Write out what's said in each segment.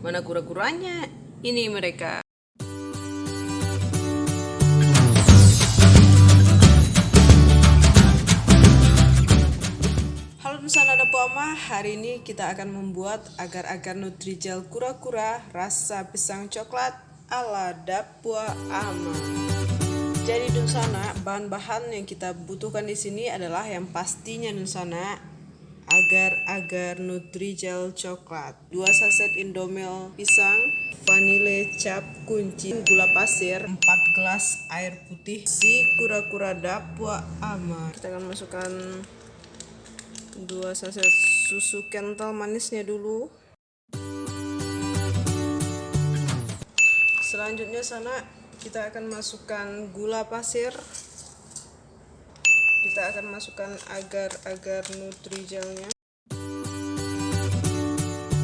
Mana kura-kuranya? Ini mereka. Halo Nusana Dapu Ama, hari ini kita akan membuat agar-agar Nutrijel kura-kura rasa pisang coklat ala Dapu Ama. Jadi Nusana, bahan-bahan yang kita butuhkan di sini adalah yang pastinya Nusana agar-agar Nutrijel coklat, 2 saset Indomil pisang, vanile cap kunci, gula pasir, 4 gelas air putih, si kura-kura Dapu Ama. Kita akan masukkan 2 saset susu kental manisnya dulu. Selanjutnya sana kita akan masukkan gula pasir. Kita akan masukkan agar-agar Nutrijelnya.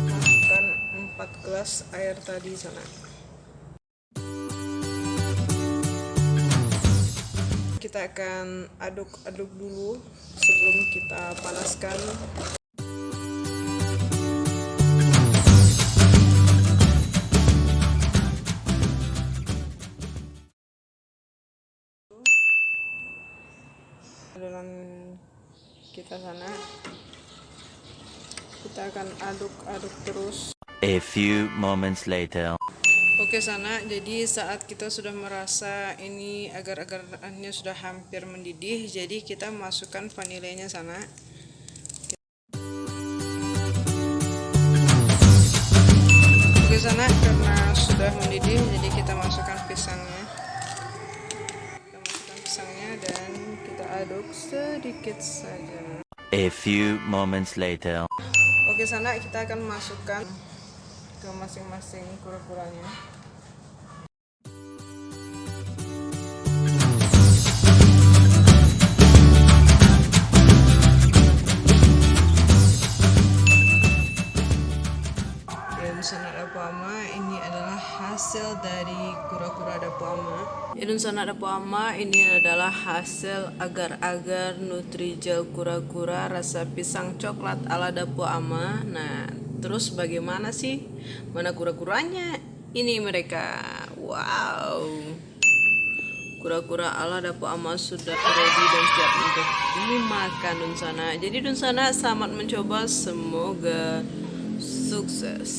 Masukkan 4 gelas air tadi sana. Kita akan aduk-aduk dulu sebelum kita panaskan. Dalam kita sana kita akan aduk-aduk terus. A few moments later. Oke sana, jadi saat kita sudah merasa ini agar-agarnya sudah hampir mendidih, jadi kita masukkan vanilenya sana. Oke sana, karena sudah mendidih, jadi kita masukkan pisangnya. Dan kita aduk sedikit saja. A few moments later. Oke sana, kita akan masukkan ke masing-masing kura-kuranya. Nusana Dapu Ama, ini adalah hasil dari kura-kura Dapu Ama. Nusana Dapu Ama, ini adalah hasil agar-agar Nutrijel kura-kura rasa pisang coklat ala Dapu Ama. Nah, terus bagaimana sih? Mana kura-kuranya? Ini mereka. Wow. Kura-kura ala Dapu Ama sudah ready dan siap untuk dimakan Nusana. Jadi Nusana selamat mencoba, semoga sukses.